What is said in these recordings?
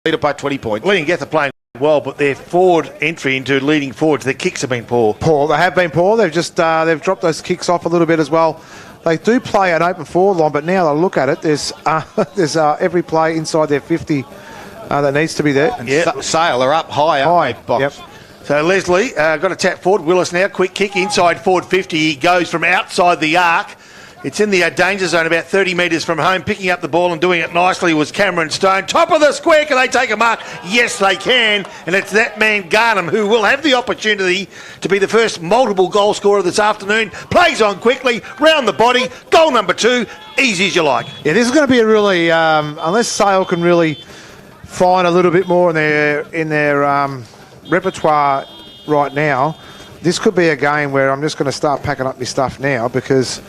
lead it by 20 points. Leongatha playing well, but their forward entry into leading forwards, their kicks have been poor. They have been poor. They've just they've dropped those kicks off a little bit as well. They do play an open forward line, but now I look at it, there's every play inside their 50 that needs to be there. And Sale are up high. Box. Yep. So Leslie got a tap forward. Willis now, quick kick inside forward 50. He goes from outside the arc. It's in the danger zone about 30 metres from home. Picking up the ball and doing it nicely was Cameron Stone. Top of the square, can they take a mark? Yes, they can. And it's that man Garnham who will have the opportunity to be the first multiple goal scorer this afternoon. Plays on quickly, round the body. Goal number 2, easy as you like. Yeah, this is going to be a really, unless Sale can really find a little bit more in their repertoire right now, this could be a game where I'm just going to start packing up my stuff now, because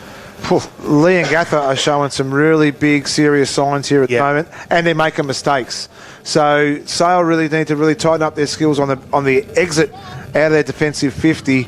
Leongatha are showing some really big, serious signs here at the moment, and they're making mistakes. So Sale really need to really tighten up their skills on the exit out of their defensive 50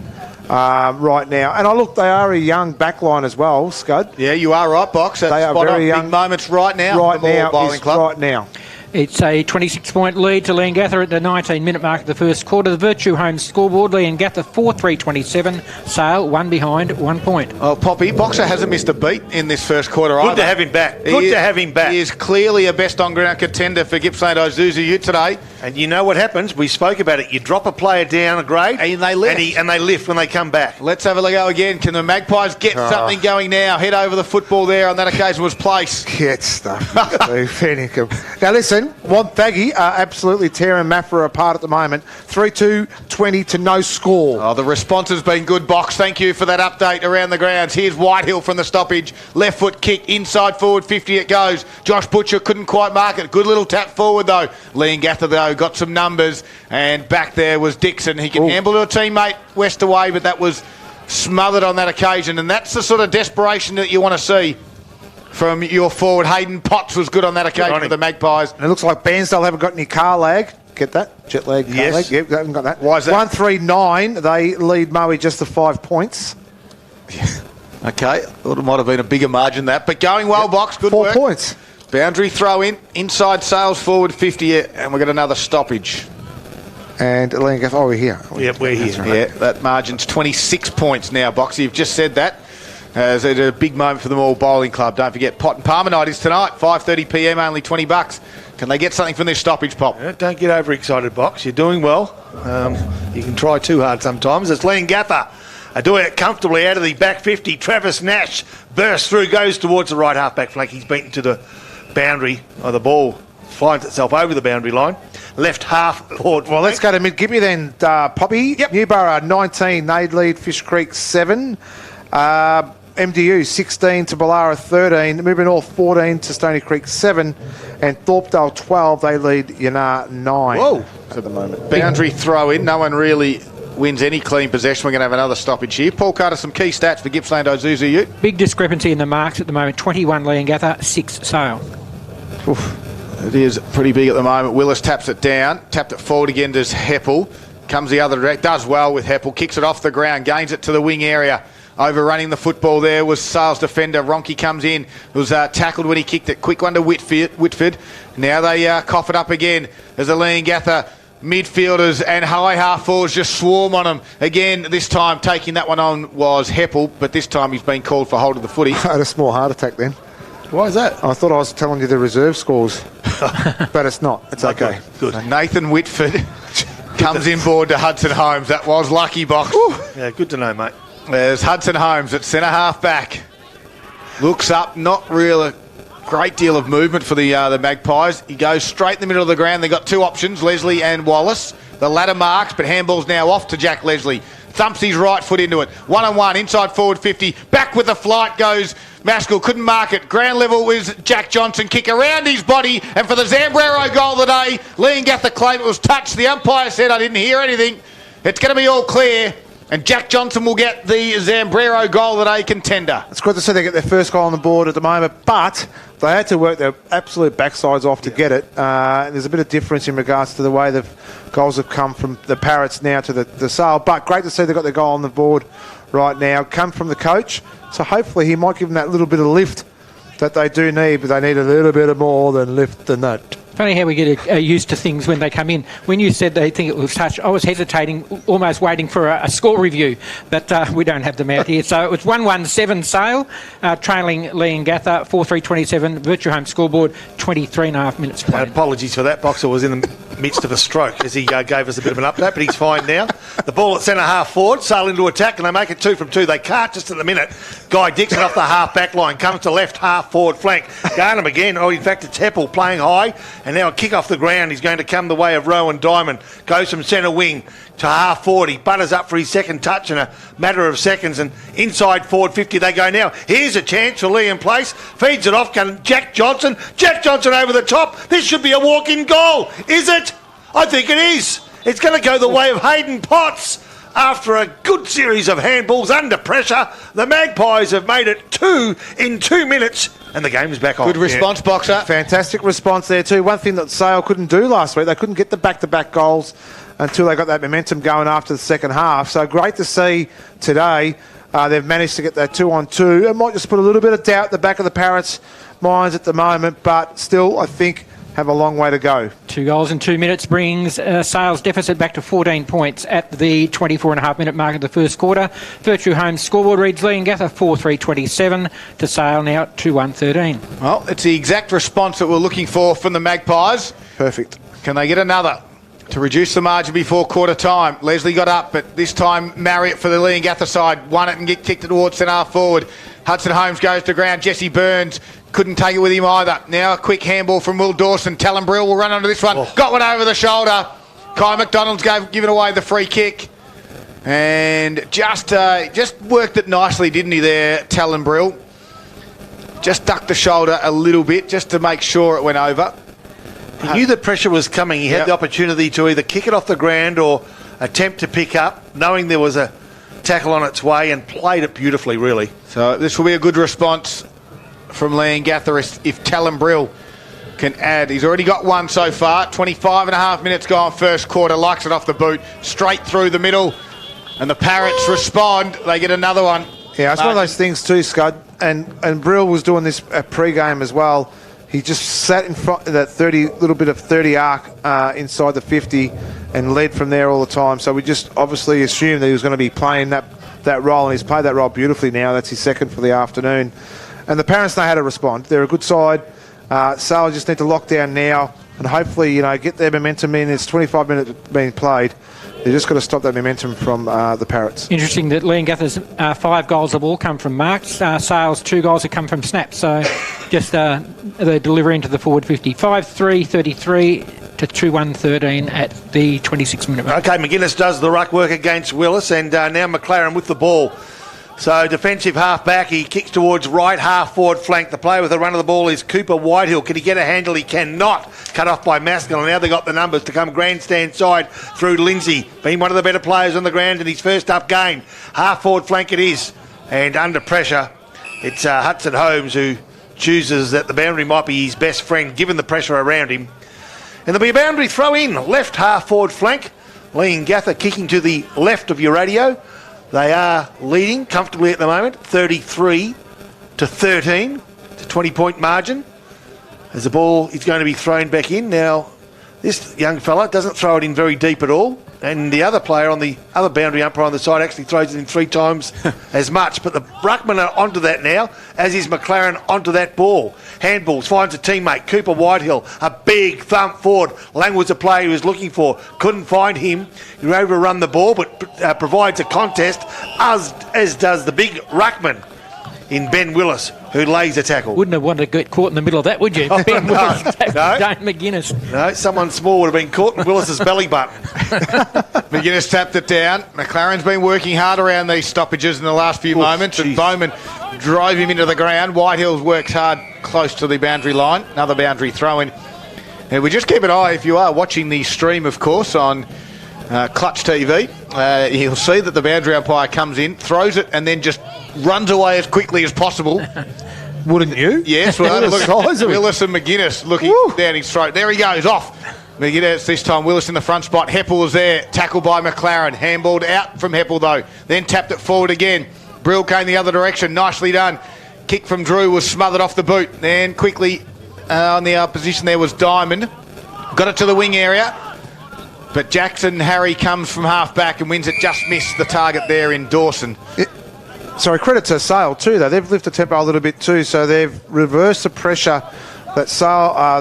right now. And they are a young backline as well, Scud. Yeah, you are right, Box. That's they are very young. Big moments right now. Right now. It's a 26-point lead to Leongatha at the 19-minute mark of the first quarter. The Virtue Home scoreboard, Leongatha 4-3-27, Sale 1 behind, 1 point. Oh, Poppy, Boxer hasn't missed a beat in this first quarter either. Good to have him back. Good to have him back. He is clearly a best on-ground contender for Gippsland Isuzu Ute today. And you know what happens? We spoke about it. You drop a player down a grade, and they lift. And they lift when they come back. Let's have a go again. Can the Magpies get something going now? Head over the football there. On that occasion was Place. Get stuff. Now listen, Wonthaggi are absolutely tearing Maffra apart at the moment. 3-2-20 to no score. Oh, the response has been good, Box. Thank you for that update around the grounds. Here's Whitehill from the stoppage. Left foot kick, inside forward 50 it goes. Josh Butcher couldn't quite mark it. Good little tap forward though. Leongatha though got some numbers, and back there was Dixon. He can handle to a teammate West away, but that was smothered on that occasion, and that's the sort of desperation that you want to see from your forward. Hayden Potts was good on that occasion for the Magpies. And it looks like Bairnsdale haven't got any car lag. Get that? Jet lag, car lag. Yep, they haven't got that. Why is that? 1-3-9. They lead Moe just to 5 points. Okay, thought it might have been a bigger margin that, but going well, Box. Good 4 work. points. Boundary throw in, inside Sales forward 50, and we've got another stoppage. And Leongatha, we're here. Yep, we're here. Right. Yeah, that margin's 26 points now, Box. You've just said that. It's a big moment for them all bowling club. Don't forget, Pot and Palmer night is tonight, 5:30 p.m, only $20. Can they get something from this stoppage, Pop? Yeah, don't get overexcited, Box. You're doing well. You can try too hard sometimes. It's Leongatha doing it comfortably out of the back 50. Travis Nash bursts through, goes towards the right half-back flank. He's beaten to the boundary. The ball finds itself over the boundary line. Left half forward. Well, let's go to mid-Gippy then, Poppy. Yep. Newborough 19, they lead Fish Creek 7. MDU 16 to Ballara 13. Moving North 14 to Stony Creek 7. And Thorpedale 12, they lead Yanar 9. Whoa. At the moment. Boundary throw in. No one really wins any clean possession. We're going to have another stoppage here. Paul Carter, some key stats for Gippsland Isuzu Ute. Big discrepancy in the marks at the moment. 21 Leongatha, 6 Sale. It is pretty big at the moment. Willis taps it down. Tapped it forward again to Heppel. Comes the other direct. Does well with Heppel. Kicks it off the ground. Gains it to the wing area. Overrunning the football there was Sales defender. Ronke comes in. It was tackled when he kicked it. Quick one to Whitford. Now they cough it up again as the Leongatha midfielders and high half forwards just swarm on him. Again, this time taking that one on was Heppel, but this time he's been called for hold of the footy. I had a small heart attack then. Why is that? I thought I was telling you the reserve scores, but it's not. It's okay. Good. So Nathan Whitford comes in board to Hudson Holmes. That was lucky, Box. Yeah, good to know, mate. There's Hudson Holmes at centre half back. Looks up, not really a great deal of movement for the Magpies. He goes straight in the middle of the ground. They've got 2 options, Leslie and Wallace. The latter marks, but handball's now off to Jack Leslie. Thumps his right foot into it. 1-on-1, inside forward 50. Back with the flight goes Maskell. Couldn't mark it. Ground level is Jack Johnson. Kick around his body. And for the Zambrero goal of the day, Leongatha claim it was touched. The umpire said, I didn't hear anything. It's going to be all clear. And Jack Johnson will get the Zambrero goal of the day contender. It's good to see they get their first goal on the board at the moment, but they had to work their absolute backsides off to get it. There's a bit of difference in regards to the way the goals have come from the Parrots now to the Sale. But great to see they got their goal on the board right now. Come from the coach, so hopefully he might give them that little bit of lift that they do need, but they need a little bit more than lift than that. Funny how we get used to things when they come in. When you said they think it was touch, I was hesitating, almost waiting for a score review, but we don't have them out here. So it was 1-1-7 Sale, trailing Leongatha 4-3-27. Virtue Home scoreboard, 23.5 minutes played. Apologies for that. Boxer was in the midst of a stroke as he gave us a bit of an update, but he's fine now. The ball at centre half forward, Sale into attack, and they make it 2 from 2. They can't just at the minute. Guy Dixon off the half back line, comes to left half forward flank. Garnham again. Oh, in fact, it's Heppel playing high. And now a kick off the ground. He's going to come the way of Rowan Diamond. Goes from centre wing to half forward. He butters up for his second touch in a matter of seconds. And inside forward 50 they go now. Here's a chance for Lee in place. Feeds it off. Jack Johnson. Jack Johnson over the top. This should be a walk-in goal. Is it? I think it is. It's going to go the way of Hayden Potts. After a good series of handballs under pressure, the Magpies have made it 2 in 2 minutes, and the game is back on. Good response, Boxer. Fantastic response there too. One thing that Sale couldn't do last week, they couldn't get the back-to-back goals until they got that momentum going after the second half. So great to see today they've managed to get that 2-on-2. It might just put a little bit of doubt at the back of the Parrots' minds at the moment, but still, I think, have a long way to go. 2 goals in 2 minutes brings Sale's deficit back to 14 points at the 24.5 minute mark of the first quarter. Virtue Home scoreboard reads Leongatha 4-3-27 to Sale now 2-1-13. Well, it's the exact response that we're looking for from the Magpies. Perfect. Can they get another to reduce the margin before quarter time? Leslie got up, but this time Marriott for the Leongatha side won it and kicked it towards centre half forward. Hudson Holmes goes to ground. Jesse Burns couldn't take it with him either. Now a quick handball from Will Dawson. Talon Brill will run onto this one. Got one over the shoulder. Kai McDonald's giving away the free kick. And just worked it nicely, didn't he there, Talon Brill? Just ducked the shoulder a little bit just to make sure it went over. He knew the pressure was coming. He had the opportunity to either kick it off the ground or attempt to pick up, knowing there was a tackle on its way, and played it beautifully, really. So this will be a good response from Leongatha if Talon Brill can add. He's already got one so far. 25.5 minutes gone first quarter. Likes it off the boot. Straight through the middle. And the Parrots respond. They get another one. Yeah, it's one of those things too, Scud. And Brill was doing this at pre-game as well. He just sat in front of that little bit of 30 arc inside the 50 and led from there all the time. So we just obviously assumed that he was going to be playing that role, and he's played that role beautifully now. That's his second for the afternoon. And the Parents know how to respond. They're a good side. Sale just need to lock down now and hopefully, get their momentum in. It's 25 minutes being played. They've just got to stop that momentum from the Parrots. Interesting that Leongatha's 5 goals have all come from marks. Sale's 2 goals have come from snaps. So just the delivery into the forward 50. 5-3-33 to 2-1-13 at the 26-minute mark. Okay, McGuinness does the ruck work against Willis, and now McLaren with the ball. So defensive half back, he kicks towards right half forward flank. The player with the run of the ball is Cooper Whitehill. Can he get a handle? He cannot. Cut off by Maskell, and now they got the numbers to come grandstand side through Lindsay. Being one of the better players on the ground in his first up game. Half forward flank it is, and under pressure, it's Hudson Holmes who chooses that the boundary might be his best friend given the pressure around him. And there'll be a boundary throw in, left half forward flank. Leongatha kicking to the left of your radio. They are leading comfortably at the moment, 33 to 13. It's a 20-point margin. As the ball is going to be thrown back in. Now, this young fella doesn't throw it in very deep at all. And the other player on the other boundary umpire on the side actually throws it in 3 times as much. But the ruckman are onto that now, as is McLaren onto that ball. Handballs, finds a teammate, Cooper Whitehill, a big thump forward. Lang was the player he was looking for. Couldn't find him. He was able to run the ball, but provides a contest, as does the big ruckman in Ben Willis, who lays a tackle. Wouldn't have wanted to get caught in the middle of that, would you? Ben Willis, Dane McGuinness. No, someone small would have been caught in Willis's belly button. McGuinness tapped it down. McLaren's been working hard around these stoppages in the last few moments, and Bowman drove him into the ground. Whitehill's worked hard close to the boundary line. Another boundary throw-in. And we just keep an eye, if you are watching the stream, of course, on Clutch TV, you'll see that the boundary umpire comes in, throws it, and then just runs away as quickly as possible. Wouldn't you? Yes, well, Willis and McGuinness looking down his throat. There he goes, off. McGuinness this time, Willis in the front spot. Heppel was there, tackled by McLaren. Handballed out from Heppel, though. Then tapped it forward again. Brill came the other direction, nicely done. Kick from Drew was smothered off the boot. Then quickly on the position there was Diamond. Got it to the wing area. But Jackson Harry comes from half-back and wins it. Just missed the target there in Dawson. Sorry, credit to Sale too, though. They've lifted the tempo a little bit too, so they've reversed the pressure that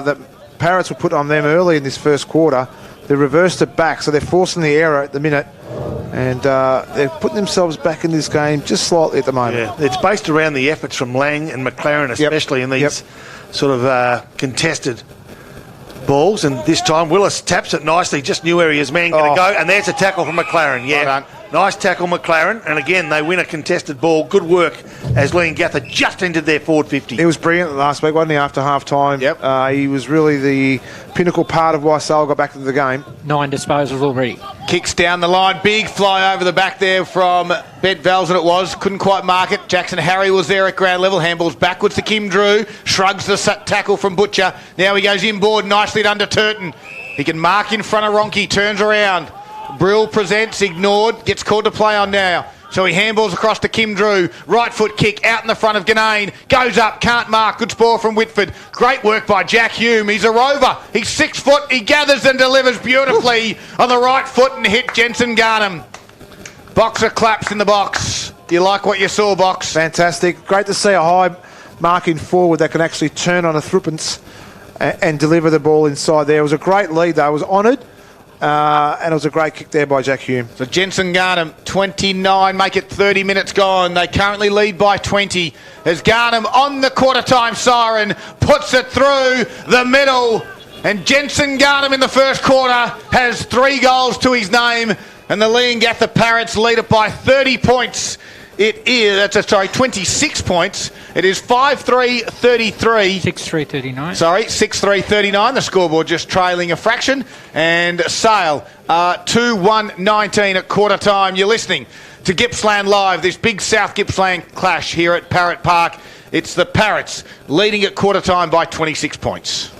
that Parrots were put on them early in this first quarter. They reversed it back, so they're forcing the error at the minute, and they're putting themselves back in this game just slightly at the moment. Yeah, it's based around the efforts from Lang and McLaren, especially in these sort of contested balls. And this time Willis taps it nicely, just knew where his man going to go, and there's a tackle from McLaren. Yeah, well done. Nice tackle, McLaren, and again they win a contested ball. Good work as Leongatha just entered their forward 50. He was brilliant last week, wasn't he, after half-time? Yep. He was really the pinnacle part of why Sale got back into the game. 9 disposals already. Kicks down the line. Big fly over the back there from Bet Velzen it was. Couldn't quite mark it. Jackson Harry was there at ground level. Handballs backwards to Kim Drew. Shrugs the tackle from Butcher. Now he goes inboard nicely to under Turton. He can mark in front of Ronke. Turns around. Brill presents, ignored, gets called to play on now. So he handballs across to Kim Drew. Right foot kick out in the front of Ganane. Goes up, can't mark. Good spoil from Whitford. Great work by Jack Hume. He's a rover. He's 6 foot. He gathers and delivers beautifully on the right foot and hit Jensen Garnham. Boxer claps in the box. Do you like what you saw, Box? Fantastic. Great to see a high marking forward that can actually turn on a threepence and deliver the ball inside there. It was a great lead, though. It was honoured. And it was a great kick there by Jack Hume. So Jensen Garnham, 29, make it 30 minutes gone. They currently lead by 20. As Garnham on the quarter-time siren puts it through the middle. And Jensen Garnham in the first quarter has 3 goals to his name. And the Leongatha Parrots lead it by 30 points. It is, 26 points. It is 5-3-33. 6-3-39. Sorry, 6-3-39. The scoreboard just trailing a fraction. And Sale 2-1-19 at quarter time. You're listening to Gippsland Live, this big South Gippsland clash here at Parrot Park. It's the Parrots leading at quarter time by 26 points.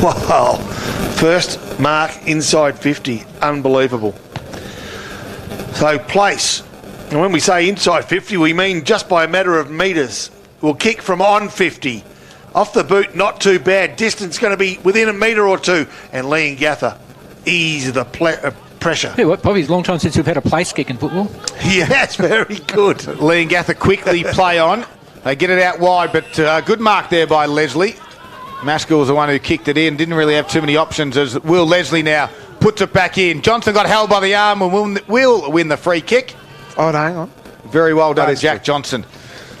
Wow. First mark inside 50. Unbelievable. So place. And when we say inside 50, we mean just by a matter of metres. We'll kick from on 50. Off the boot, not too bad. Distance going to be within a metre or two. And Leongatha ease the pressure. Yeah, what, Bobby, it's a long time since we've had a place kick in football. Yeah, that's very good. Leongatha quickly play on. They get it out wide, but good mark there by Leslie. Maskell was the one who kicked it in. Didn't really have too many options as Will Leslie now puts it back in. Johnson got held by the arm and will win the free kick. Oh, no, hang on. Very well done, Jack Johnson.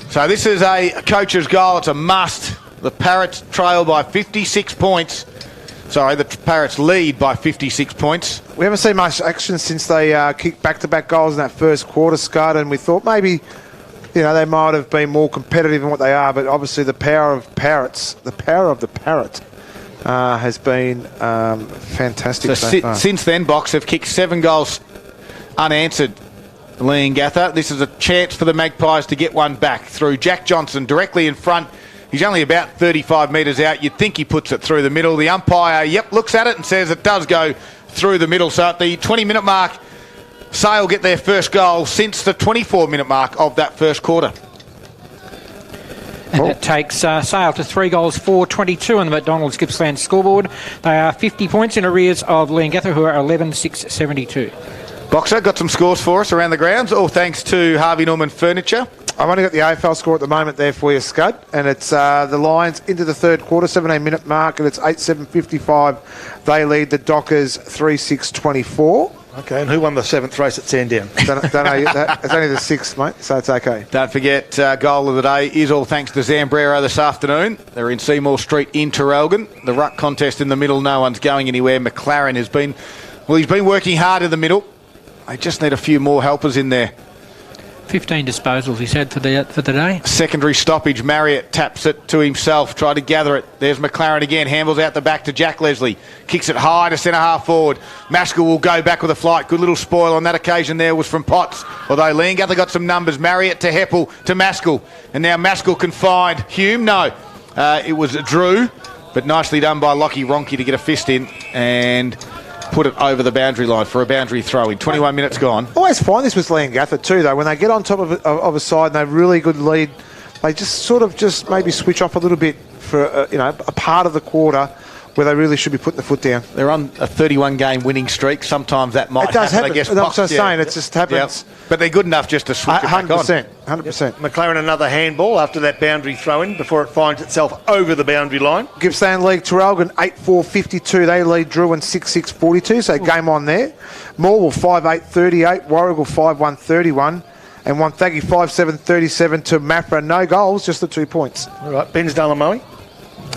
So this is a coach's goal. It's a must. The Parrots trail by 56 points. Sorry, the Parrots lead by 56 points. We haven't seen much action since they kicked back-to-back goals in that first quarter, Scott, and we thought maybe, you know, they might have been more competitive than what they are, but obviously the power of Parrots, the power of the Parrot has been fantastic so far. Since then, Box have kicked 7 goals unanswered. Leongatha. This is a chance for the Magpies to get one back through Jack Johnson directly in front. He's only about 35 metres out. You'd think he puts it through the middle. The umpire, looks at it and says it does go through the middle. So at the 20-minute mark, Sale get their first goal since the 24-minute mark of that first quarter. And that takes Sale to 3 goals, 4-22 on the McDonald's Gippsland scoreboard. They are 50 points in arrears of Leongatha, who are 11-6-72. Boxer, got some scores for us around the grounds, all thanks to Harvey Norman Furniture. I've only got the AFL score at the moment there for you, Scud, and it's the Lions into the third quarter, 17-minute mark, and it's 8-7-55. They lead the Dockers 3-6-24. Okay, and who won the 7th race at Sandown? Don't know yet. It's only the 6th, mate, so it's okay. Don't forget, goal of the day is all thanks to Zambrero this afternoon. They're in Seymour Street in Terrelgan. The ruck contest in the middle, no one's going anywhere. McLaren has been, he's been working hard in the middle. They just need a few more helpers in there. 15 disposals he's had for the day. Secondary stoppage. Marriott taps it to himself. Tried to gather it. There's McLaren again. Handles out the back to Jack Leslie. Kicks it high to centre half forward. Maskell will go back with a flight. Good little spoil on that occasion there was from Potts. Although Leongatha got some numbers. Marriott to Heppel to Maskell. And now Maskell can find Hume. No, it was Drew. But nicely done by Lockie Ronke to get a fist in and put it over the boundary line for a boundary throw in. 21 minutes gone. I always find this with Leongatha too, though. When they get on top of a side and they have really good lead, they just sort of just maybe switch off a little bit for a part of the quarter where they really should be putting the foot down. They're on a 31-game winning streak. Sometimes that might happen. I guess. I'm just saying, it just happens. Yep. But they're good enough just to switch it back on. 100%. McLaren another handball after that boundary throw-in before it finds itself over the boundary line. Gippsland league Terrelgan 8-4-52. They lead Drew in 6-6-42, so game on there. Morwell 5-8-38. Warrigal 5-1-31. And Wonthaggi 5-7-37 to Mafra. No goals, just the 2 points. All right, Ben's Dalamoe.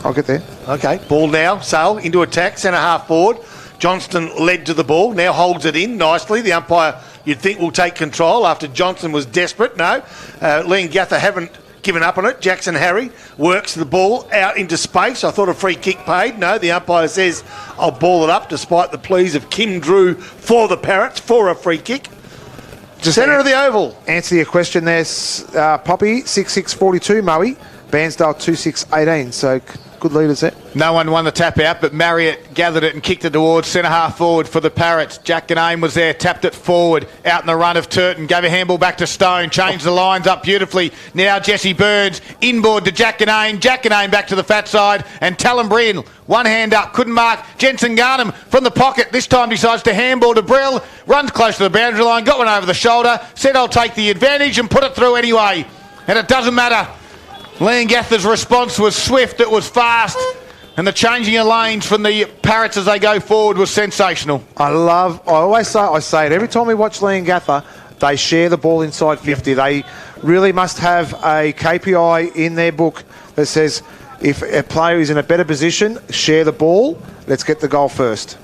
I'll get there. Okay, ball now. Sale into attack, centre half forward. Johnston led to the ball, now holds it in nicely. The umpire, you'd think, will take control after Johnson was desperate. No, Leongatha haven't given up on it. Jackson Harry works the ball out into space. I thought a free kick paid. No, the umpire says, I'll ball it up despite the pleas of Kim Drew for the Parrots for a free kick. Just centre of the oval. Answer your question there, Poppy. 6-6-42, Moe. Bairnsdale 2-6-18, so good leaders there. No one won the tap out, but Marriott gathered it and kicked it towards centre half forward for the Parrots. Jack Ganane was there, tapped it forward, out in the run of Turton, gave a handball back to Stone, changed the lines up beautifully. Now Jesse Burns, inboard to Jack Ganane back to the fat side, and Talon Bryn, one hand up, couldn't mark. Jensen Garnham from the pocket, this time decides to handball to Brill, runs close to the boundary line, got one over the shoulder, said I'll take the advantage and put it through anyway. And it doesn't matter. Leongatha's response was swift, it was fast, and the changing of lanes from the Parrots as they go forward was sensational. I say it every time we watch Leongatha, they share the ball inside 50. Yep. They really must have a KPI in their book that says if a player is in a better position, share the ball, let's get the goal first.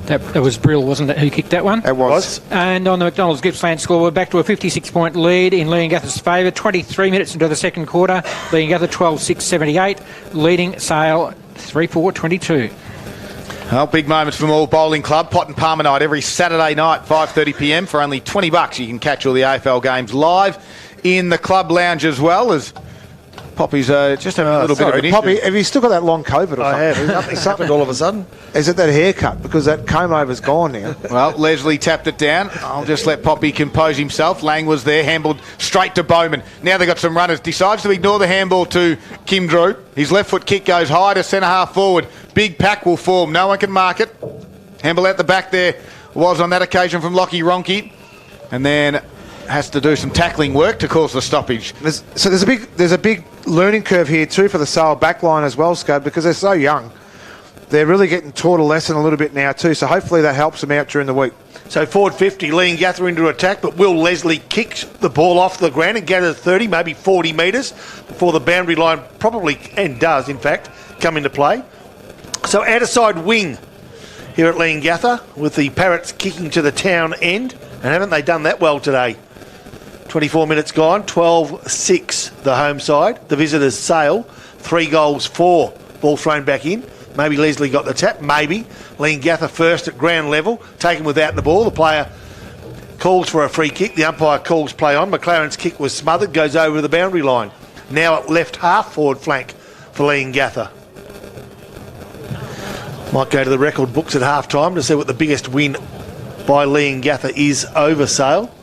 That was Brill, wasn't it, who kicked that one? It was. And on the McDonald's Gippsland score, we're back to a 56-point lead in Leongatha's favour. 23 minutes into the second quarter. Leongatha 12-6-78, leading Sale 3-4-22. Well, big moments from All Bowling Club. Pot and Palmer night every Saturday night, 5:30pm. For only $20, you can catch all the AFL games live in the club lounge as well as Poppy's just having a little bit of an issue. Poppy, have you still got that long COVID or something? I have. Nothing's happened all of a sudden. Is it that haircut? Because that comb over's gone now. Well, Leslie tapped it down. I'll just let Poppy compose himself. Lang was there, handballed straight to Bowman. Now they've got some runners. Decides to ignore the handball to Kim Drew. His left foot kick goes high to centre half forward. Big pack will form. No one can mark it. Handball out the back there was on that occasion from Lockie Ronke. And then has to do some tackling work to cause the stoppage. There's a big learning curve here too for the Sale backline as well, Scud, because they're so young. They're really getting taught a lesson a little bit now too, so hopefully that helps them out during the week. So forward 50, Leongatha into attack, but Will Leslie kicks the ball off the ground and gathers 30, maybe 40 metres before the boundary line probably, and does in fact, come into play. So outside wing here at Leongatha with the Parrots kicking to the town end, and haven't they done that well today? 24 minutes gone, 12-6 the home side. The visitors Sale, 3 goals, 4. Ball thrown back in. Maybe Leslie got the tap, maybe. Leongatha first at ground level, taken without the ball. The player calls for a free kick. The umpire calls play on. McLaren's kick was smothered, goes over the boundary line. Now at left half forward flank for Leongatha. Might go to the record books at half time to see what the biggest win by Leongatha is over Sale.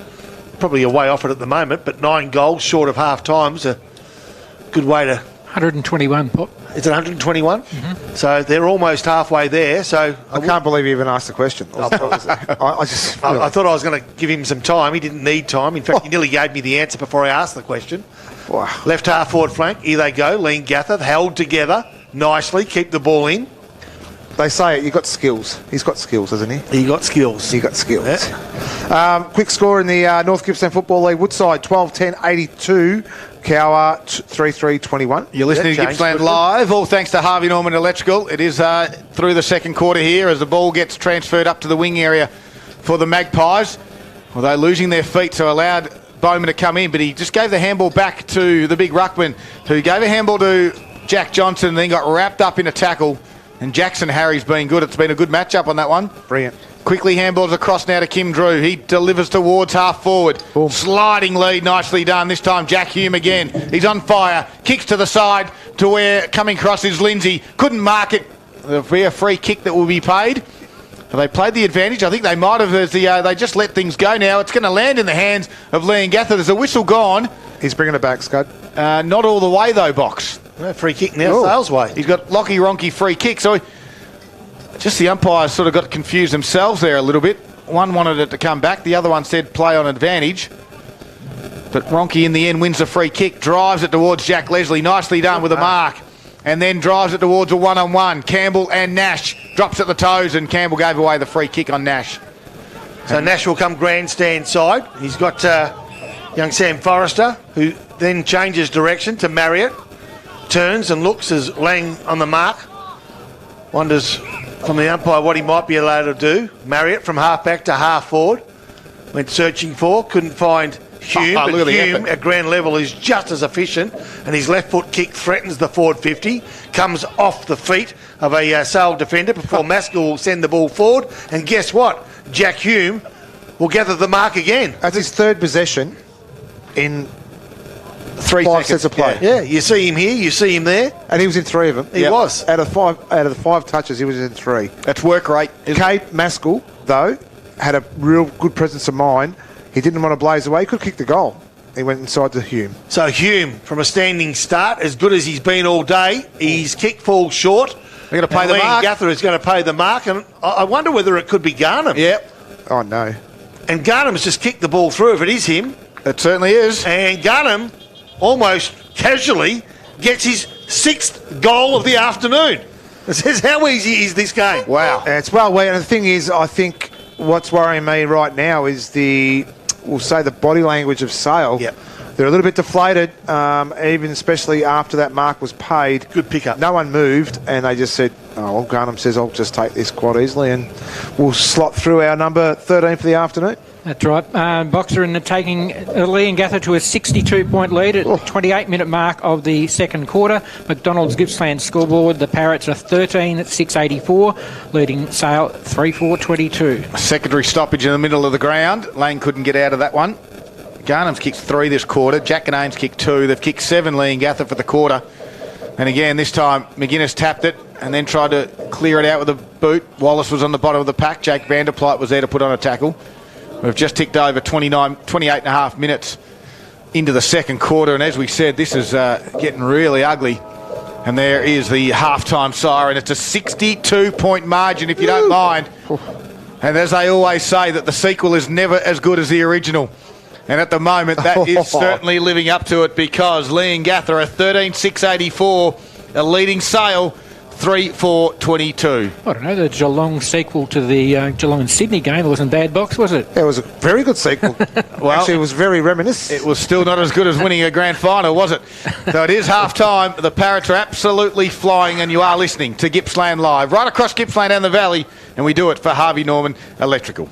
Probably a way off it at the moment, but 9 goals short of half time's a good way to... 121, Pop. Is it 121? Mm-hmm. So they're almost halfway there. So I can't believe you even asked the question. I thought I was going to give him some time. He didn't need time. In fact, he nearly gave me the answer before I asked the question. Wow. Left half forward flank. Here they go. Leongatha held together nicely. Keep the ball in. They say it, you've got skills. He's got skills, hasn't he? He got skills. He got skills. Yeah. Quick score in the North Gippsland Football League. Woodside 12-10-82. Cower 3-3-21. You're listening to Gippsland Live, all thanks to Harvey Norman Electrical. It is through the second quarter here as the ball gets transferred up to the wing area for the Magpies. Although losing their feet, so allowed Bowman to come in, but he just gave the handball back to the big ruckman, who gave a handball to Jack Johnson and then got wrapped up in a tackle. And Jackson Harry's been good. It's been a good matchup on that one. Brilliant. Quickly handballs across now to Kim Drew. He delivers towards half forward. Boom. Sliding lead, nicely done. This time Jack Hume again. He's on fire. Kicks to the side to where coming across is Lindsay. Couldn't mark it. There'll be a free kick that will be paid. Have they played the advantage? I think they might have. As they just let things go now. It's going to land in the hands of Leongatha. There's a whistle gone. He's bringing it back, Scud. Not all the way though, Box. No, free kick now, Sales way. He's got Lockie Ronke free kick. So just the umpires sort of got confused themselves there a little bit. One wanted it to come back. The other one said play on advantage. But Ronke in the end wins the free kick. Drives it towards Jack Leslie. Nicely done with a mark. And then drives it towards a one-on-one. Campbell and Nash. Drops at the toes and Campbell gave away the free kick on Nash. So Nash will come grandstand side. He's got young Sam Forrester, who then changes direction to Marriott. Turns and looks as Lang on the mark. Wonders from the umpire what he might be allowed to do. Marriott from half back to half forward. Went searching for, couldn't find Hume, but Hume at ground level is just as efficient, and his left foot kick threatens the forward 50, comes off the feet of a Sale defender before Maskell will send the ball forward, and guess what? Jack Hume will gather the mark again. That's his third possession in 3 5 seconds. sets of play. Yeah, you see him here, you see him there. And he was in 3 of them. He was. Out of the five touches, he was in 3. That's work rate. Kate Maskell, though, had a real good presence of mind. He didn't want to blaze away. He could kick the goal. He went inside to Hume. So Hume, from a standing start, as good as he's been all day, his kick falls short. They're going to pay the mark. Leongatha is going to pay the mark, and I wonder whether it could be Garnham. Yep. Oh, no. And Garnham's just kicked the ball through, if it is him. It certainly is. And Garnham, almost casually, gets his 6th goal of the afternoon. It says, how easy is this game? Wow. It's well, and the thing is, I think what's worrying me right now is we'll say the body language of Sale. Yep. They're a little bit deflated, even especially after that mark was paid. Good pickup. No one moved, and they just said, oh, well, Garnham says, I'll just take this quite easily, and we'll slot through our number 13 for the afternoon. That's right. Boxer in taking Leongatha to a 62-point lead at the 28-minute mark of the second quarter. McDonald's Gippsland scoreboard, the Parrots are 13 at 6.84, leading Sale 3-4-22. Secondary stoppage in the middle of the ground. Lane couldn't get out of that one. Garnham's kicked 3 this quarter. Jack and Ames kicked 2. They've kicked 7, Leongatha, for the quarter. And again, this time, McGuinness tapped it and then tried to clear it out with a boot. Wallace was on the bottom of the pack. Jake Vanderpleit was there to put on a tackle. We've just ticked over 28 and a half minutes into the second quarter. And as we said, this is getting really ugly. And there is the halftime siren. It's a 62-point margin, if you don't mind. And as they always say, that the sequel is never as good as the original. And at the moment, that is certainly living up to it, because Leongatha, a 13.684, a leading Sale, 3.422. I don't know, the Geelong sequel to the Geelong and Sydney game wasn't bad, Box, was it? It was a very good sequel. Well, actually, it was very reminiscent. It was still not as good as winning a grand final, was it? So it is half-time. The Parrots are absolutely flying, and you are listening to Gippsland Live, right across Gippsland and the Valley, and we do it for Harvey Norman Electrical.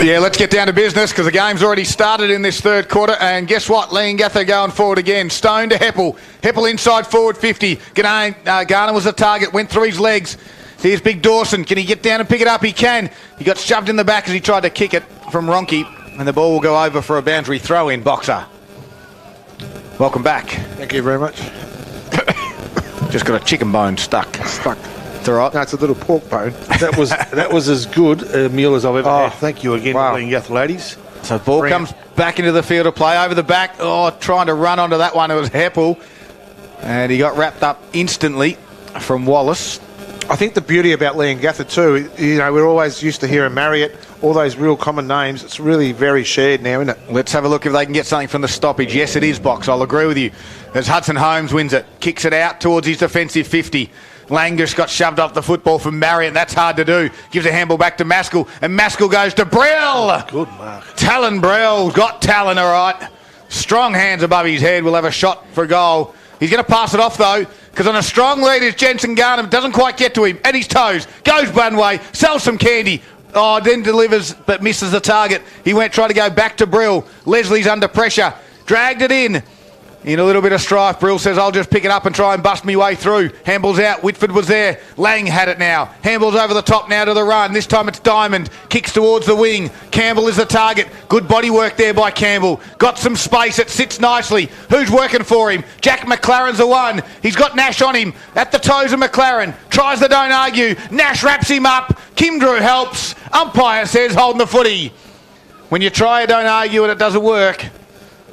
Yeah, let's get down to business because the game's already started in this third quarter. And guess what? Leongatha going forward again. Stone to Heppel. Heppel inside forward 50. Garner was the target. Went through his legs. Here's Big Dawson. Can he get down and pick it up? He can. He got shoved in the back as he tried to kick it from Ronke. And the ball will go over for a boundary throw-in. Boxer. Welcome back. Thank you very much. Just got a chicken bone stuck. It's all right. No, it's a little pork bone. That was as good a meal as I've ever had. Thank you again, Wow. Leongatha ladies. So ball comes back into the field of play over the back. Oh, trying to run onto that one. It was Heppel. And he got wrapped up instantly from Wallace. I think the beauty about Leongatha too, you know, we're always used to hearing Marriott, all those real common names. It's really very shared now, isn't it? Let's have a look if they can get something from the stoppage. Yes, it is, Box. I'll agree with you. As Hudson Holmes wins it, kicks it out towards his defensive 50. Langish got shoved off the football from Marriott. That's hard to do. Gives a handball back to Maskell, and Maskell goes to Brill. Good mark. Talon Brill. Got Talon, all right. Strong hands above his head. Will have a shot for a goal. He's going to pass it off, though, because on a strong lead is Jensen Garnham. Doesn't quite get to him. At his toes. Goes one way. Sells some candy. Oh, then delivers, but misses the target. He went try to go back to Brill. Leslie's under pressure. Dragged it in. In a little bit of strife, Brill says, I'll just pick it up and try and bust me way through. Handball's out. Whitford was there. Lang had it now. Handball's over the top now to the run. This time it's Diamond. Kicks towards the wing. Campbell is the target. Good body work there by Campbell. Got some space. It sits nicely. Who's working for him? Jack McLaren's the one. He's got Nash on him. At the toes of McLaren. Tries the don't argue. Nash wraps him up. Kim Drew helps. Umpire says holding the footy. When you try a don't argue and it doesn't work,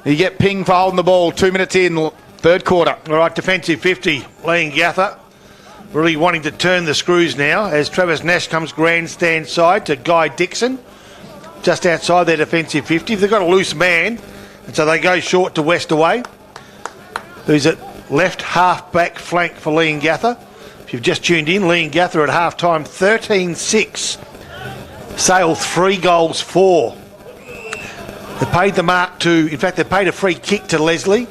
you get pinged for holding the ball. 2 minutes in, third quarter. All right, defensive 50, Leongatha. Really wanting to turn the screws now as Travis Nash comes grandstand side to Guy Dixon. Just outside their defensive 50. They've got a loose man, and so they go short to Westaway, who's at left half-back flank for Leongatha. If you've just tuned in, Leongatha at half-time 13-6. Sale 3 goals 4. They paid the mark to, in fact, they paid a free kick to Leslie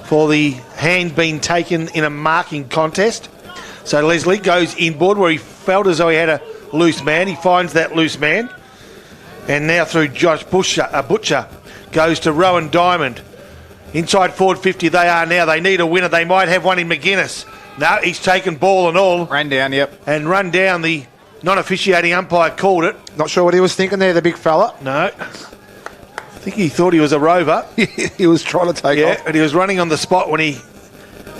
for the hand being taken in a marking contest. So Leslie goes inboard where he felt as though he had a loose man. He finds that loose man. And now through Josh Butcher goes to Rowan Diamond. Inside forward 50 they are now. They need a winner. They might have one in McGuinness. No, he's taken ball and all. Ran down, yep. And run down. The non-officiating umpire called it. Not sure what he was thinking there, the big fella. No. I think he thought he was a rover. He was trying to take off. But he was running on the spot when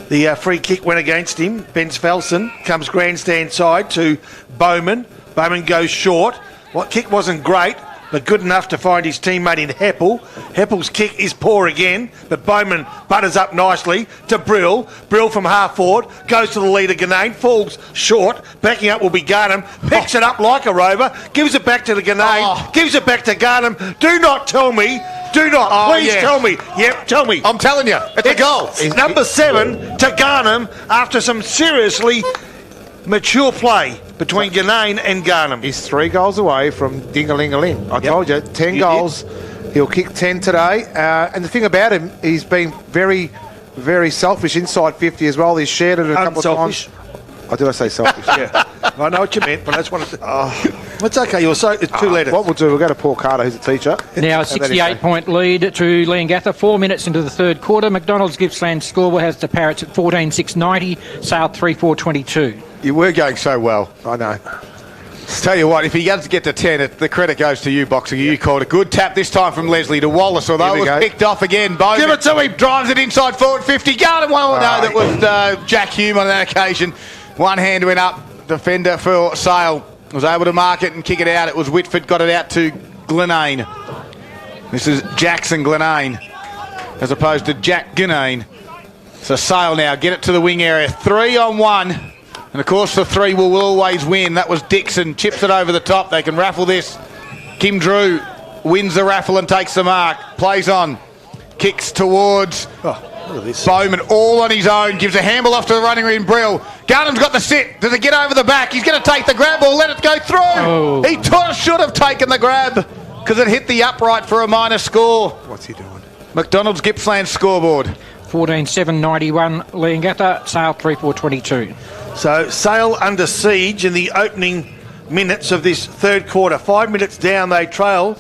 the free kick went against him. Ben Felson comes grandstand side to Bowman. Bowman goes short. What kick wasn't great, but good enough to find his teammate in Heppel. Heppel's kick is poor again, but Bowman butters up nicely to Brill. Brill from half forward, goes to the leader, Ganane, falls short. Backing up will be Garnham, picks it up like a rover, gives it back to the Ganane, gives it back to Garnham. Do not tell me, please tell me. Yep, tell me. I'm telling you, it's a goal. It's number 7 to Garnham after some seriously mature play between Ganane and Garnham. He's 3 goals away from ding-a-ling-a-ling. I told you, 10 goals. He'll kick 10 today. And the thing about him, he's been very, very selfish inside 50 as well. He's shared it a couple of times. Oh, did I say selfish? Yeah. I know what you meant, but I just wanted to... It's okay, it's 2 letters. What we'll do, we'll go to Paul Carter, who's a teacher. Now a 68-point lead to Leongatha. 4 minutes into the third quarter. McDonald's Gippsland scoreboard has the Parrots at 14-6-90. Sale 3-4-22. You were going so well. I know. Tell you what, if he does get to 10, the credit goes to you, Boxer. You called a good tap this time from Leslie to Wallace, although it was picked off again. Bowman give it to him. Drives it inside forward 50. Garden one. No, that was Jack Hume on that occasion. One hand went up. Defender for Sale was able to mark it and kick it out. It was Whitford got it out to Glenane. This is Jackson Glenane as opposed to Jack Glenane. So Sale now get it to the wing area. 3-on-1. And of course the 3 will always win. That was Dixon. Chips it over the top. They can raffle this. Kim Drew wins the raffle and takes the mark. Plays on. Kicks towards look at this. Bowman all on his own. Gives a handball off to the running in Brill. Garnham's got the sit. Does it get over the back? He's going to take the grab or let it go through. Oh. He should have taken the grab because it hit the upright for a minor score. What's he doing? McDonald's Gippsland scoreboard. 14-7-91 Leongatha. Sale 3-4-22. So Sale under siege in the opening minutes of this third quarter. 5 minutes down, they trail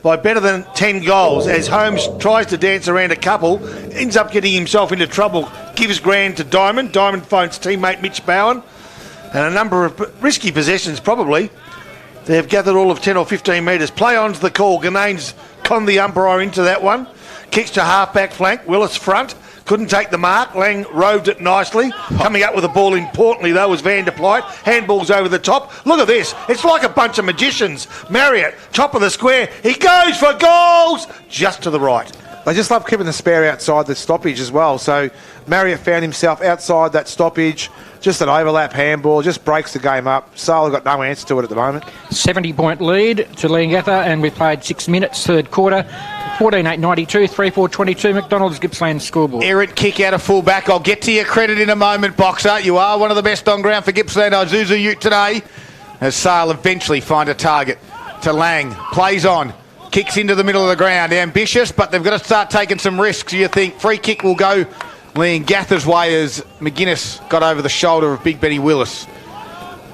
by better than 10 goals as Holmes tries to dance around a couple, ends up getting himself into trouble, gives ground to Diamond. Diamond phones teammate Mitch Bowen, and a number of risky possessions probably. They've gathered all of 10 or 15 metres. Play on's the call. Ganane's conned the umpire into that one. Kicks to half-back flank. Willis front. Couldn't take the mark. Lang roved it nicely. Coming up with the ball importantly, though, was Van der Plyt. Handballs over the top. Look at this. It's like a bunch of magicians. Marriott, top of the square. He goes for goals. Just to the right. They just love keeping the spare outside the stoppage as well. So Marriott found himself outside that stoppage. Just an overlap handball. Just breaks the game up. Sale got no answer to it at the moment. 70-point lead to Leongatha, and we played 6 minutes, third quarter. 14-8-92, 3-4-22, McDonald's Gippsland scoreboard. Errant kick out of full back. I'll get to your credit in a moment, Boxer. You are one of the best on ground for Gippsland Isuzu Ute today. As Sale eventually find a target to Lang. Plays on. Kicks into the middle of the ground. Ambitious, but they've got to start taking some risks. You think free kick will go Leongatha's way as McGuinness got over the shoulder of Big Benny Willis.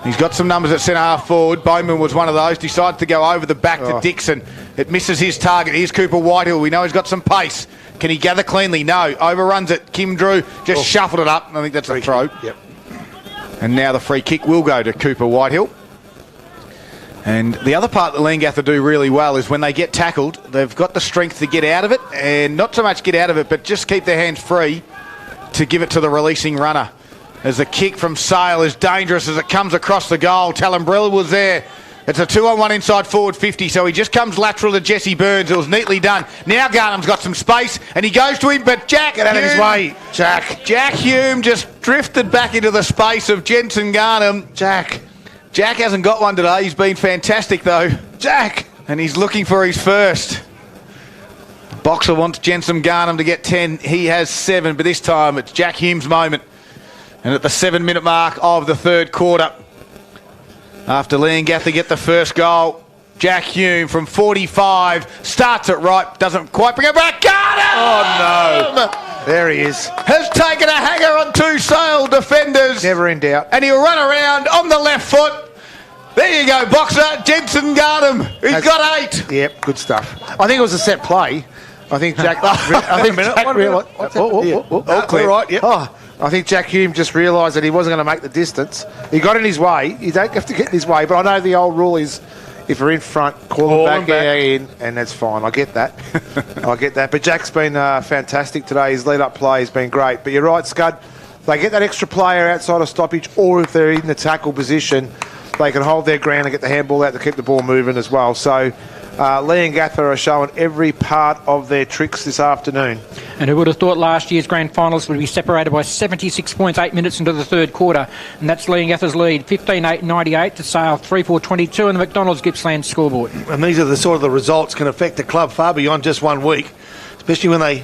He's got some numbers at centre half forward. Bowman was one of those. Decided to go over the back to Dixon. It misses his target. Here's Cooper Whitehill. We know he's got some pace. Can he gather cleanly? No. Overruns it. Kim Drew just shuffled it up. I think that's a throw. Yep. And now the free kick will go to Cooper Whitehill. And the other part that Leongatha do really well is when they get tackled, they've got the strength to get out of it, and not so much get out of it, but just keep their hands free to give it to the releasing runner. As the kick from Sale is dangerous as it comes across the goal. Talumbrella was there. It's a 2-on-1 inside forward 50, so he just comes lateral to Jesse Burns. It was neatly done. Now Garnham's got some space, and he goes to him, but Jack... Get out of his way, Jack. Jack Hume just drifted back into the space of Jensen Garnham. Jack hasn't got one today. He's been fantastic, though. Jack! And he's looking for his first. Boxer wants Jensen Garnham to get 10. He has 7, but this time it's Jack Hume's moment. And at the 7-minute mark of the third quarter, after Leongatha get the first goal, Jack Hume from 45 starts it right, doesn't quite bring it back. Garnham! Oh, no. There he is. Has taken a hanger on 2 Sale defenders. Never in doubt. And he'll run around on the left foot. There you go, Boxer. Jensen Garnham. He's got 8. Yep, good stuff. I think it was a set play. I think Jack... I think Jack realised... Clear. Right, yep. I think Jack Hume just realised that he wasn't going to make the distance. He got in his way. You don't have to get in his way, but I know the old rule is if you're in front, call him back in, and that's fine. I get that. I get that. But Jack's been fantastic today. His lead-up play has been great. But you're right, Scud. If they get that extra player outside of stoppage, or if they're in the tackle position, they can hold their ground and get the handball out to keep the ball moving as well. So Leongatha are showing every part of their tricks this afternoon. And who would have thought last year's grand finals would be separated by 76 points 8 minutes into the third quarter. And that's Leongatha's lead, 15-8-98 to Sale, 3-4-22 on the McDonald's Gippsland scoreboard. And these are the sort of the results can affect the club far beyond just 1 week, especially when they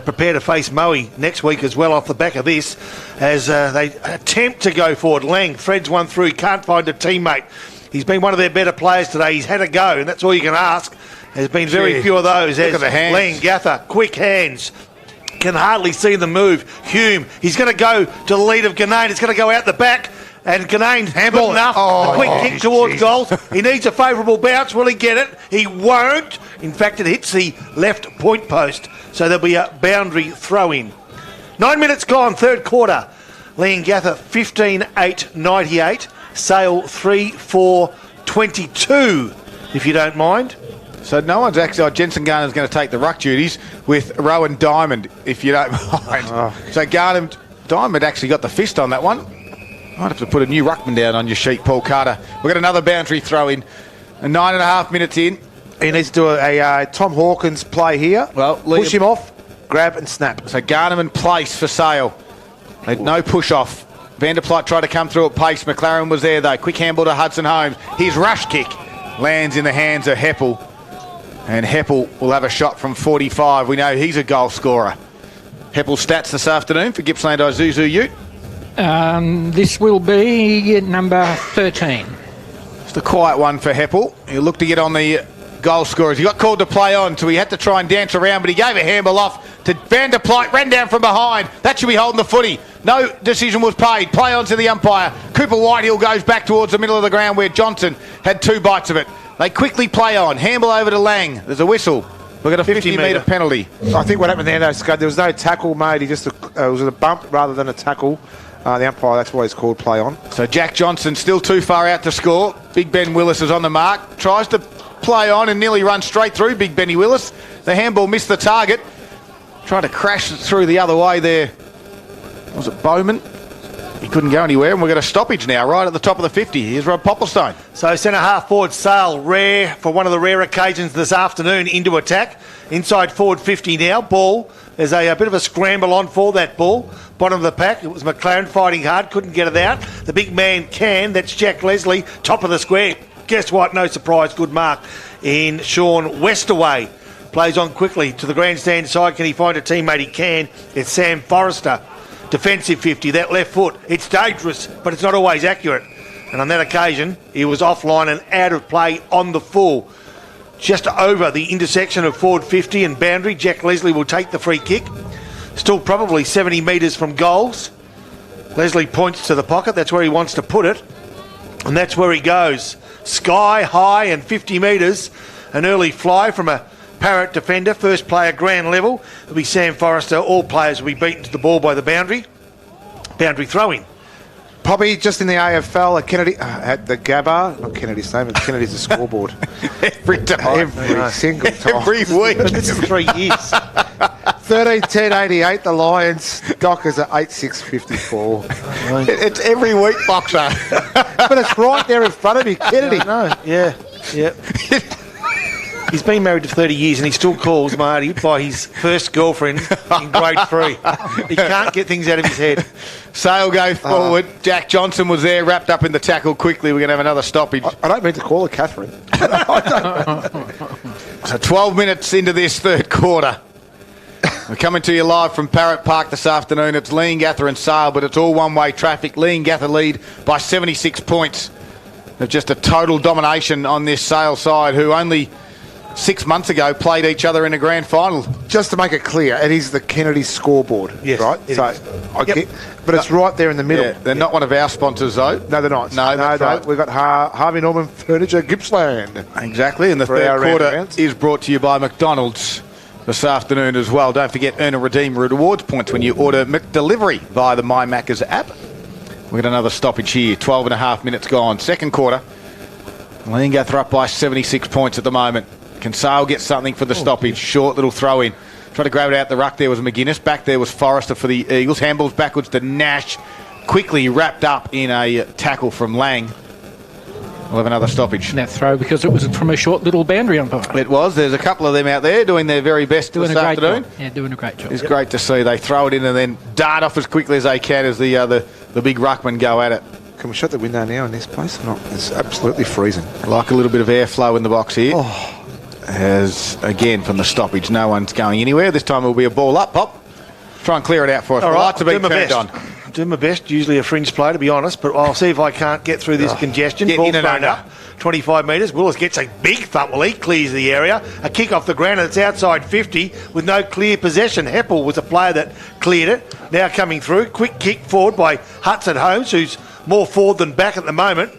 prepare to face Moe next week as well off the back of this, as they attempt to go forward. Lang threads one through, can't find a teammate. He's been one of their better players today. He's had a go, and that's all you can ask. There's been very few of those. Look at the hands. Leongatha, quick hands. Can hardly see the move. Hume, he's going to go to the lead of Ganane. It's going to go out the back. And Ganane's good enough. A quick kick towards goals. He needs a favourable bounce. Will he get it? He won't. In fact, it hits the left point post. So there'll be a boundary throw-in. 9 minutes gone, third quarter. Leongatha 15-8-98. Sale 3-4-22, if you don't mind. So no one's actually... Jensen Garnham's going to take the ruck duties with Rowan Diamond, if you don't mind. So Diamond actually got the fist on that one. Might have to put a new ruckman down on your sheet, Paul Carter. We've got another boundary throw in. 9.5 minutes in. He needs to do a Tom Hawkins play here. Well, push him off, grab and snap. So Garnham in place for Sale. No push off. Van der Plyt tried to come through at pace. McLaren was there though. Quick handball to Hudson Holmes. His rush kick lands in the hands of Heppel. And Heppel will have a shot from 45. We know he's a goal scorer. Heppel's stats this afternoon for Gippsland Isuzu Ute. This will be number 13. Just a quiet one for Heppel. He'll look to get on the goal scorers. He got called to play on, so he had to try and dance around, but he gave a handball off to Van der Plyt, ran down from behind. That should be holding the footy. No decision was paid. Play on to the umpire. Cooper Whitehill goes back towards the middle of the ground where Johnson had 2 bites of it. They quickly play on. Handball over to Lang. There's a whistle. We've got a 50-metre penalty. I think what happened there, though, Scud, there was no tackle made. It was a bump rather than a tackle. The umpire, that's why he's called play on. So Jack Johnson still too far out to score. Big Ben Willis is on the mark. Tries to play on and nearly runs straight through Big Benny Willis. The handball missed the target. Tried to crash through the other way there. Was it Bowman? He couldn't go anywhere, and we've got a stoppage now right at the top of the 50. Here's Rob Popplestone. So centre half forward Sale, rare for one of the rare occasions this afternoon, into attack. Inside forward 50 now. Ball. There's a bit of a scramble on for that ball. Bottom of the pack. It was McLaren fighting hard. Couldn't get it out. The big man can. That's Jack Leslie. Top of the square. Guess what? No surprise. Good mark in Sean Westaway. Plays on quickly to the grandstand side. Can he find a teammate? He can. It's Sam Forrester. Defensive 50. That left foot. It's dangerous, but it's not always accurate. And on that occasion, he was offline and out of play on the full. Just over the intersection of forward 50 and boundary. Jack Leslie will take the free kick. Still probably 70 metres from goals. Leslie points to the pocket. That's where he wants to put it. And that's where he goes. Sky high and 50 metres. An early fly from a Parrot defender. First player ground level. It'll be Sam Forrester. All players will be beaten to the ball by the boundary. Boundary throw-in. Poppy, just in the AFL, Kennedy at the Gabba. Not Kennedy's name, it's Kennedy's the scoreboard. Every time. Every single time. Every week. But this is 3 years. 13-10-88, the Lions. Dockers at 8-6-54. It's every week, Boxer. But it's right there in front of me, Kennedy. No, yeah. He's been married for 30 years and he still calls Marty by his first girlfriend in grade 3. He can't get things out of his head. Sale go forward. Jack Johnson was there, wrapped up in the tackle quickly. We're going to have another stoppage. I don't mean to call her Catherine. So 12 minutes into this third quarter. We're coming to you live from Parrot Park this afternoon. It's Leongatha and Sale, but it's all one-way traffic. Leongatha lead by 76 points. They've just a total domination on this Sale side, who only 6 months ago played each other in a grand final. Just to make it clear, it is the Kennedy scoreboard, yes, right? But it's right there in the middle. Yeah, they're not one of our sponsors, though. No, they're not. No, that's right. We've got Harvey Norman Furniture, Gippsland. Exactly, and the third quarter is brought to you by McDonald's this afternoon as well. Don't forget, earn and redeem rewards points when you order McDelivery via the My Macca's app. We've got another stoppage here, 12 and a half minutes gone. Second quarter, Leongatha up by 76 points at the moment. Can Sale get something for the stoppage? Short little throw in. Try to grab it out the ruck. There was McGuinness. Back there was Forrester for the Eagles. Handballs backwards to Nash. Quickly wrapped up in a tackle from Lang. We'll have another stoppage. That throw because it was from a short little boundary umpire. It was. There's a couple of them out there doing their very best this afternoon. Yeah, doing a great job. It's great to see. They throw it in and then dart off as quickly as they can as the big ruckmen go at it. Can we shut the window now in this place or not? It's absolutely freezing. Like a little bit of airflow in the box here. As, again, from the stoppage, no one's going anywhere. This time it will be a ball up, Pop. Try and clear it out for us. All right, Lights are being turned on. Do my best. Usually a fringe play, to be honest, but I'll see if I can't get through this congestion. Get Ball in and thrown under. up, 25 metres. Willis gets a big thump. Well, he clears the area. A kick off the ground, and it's outside 50 with no clear possession. Heppel was a player that cleared it. Now coming through. Quick kick forward by Hudson Holmes, who's more forward than back at the moment.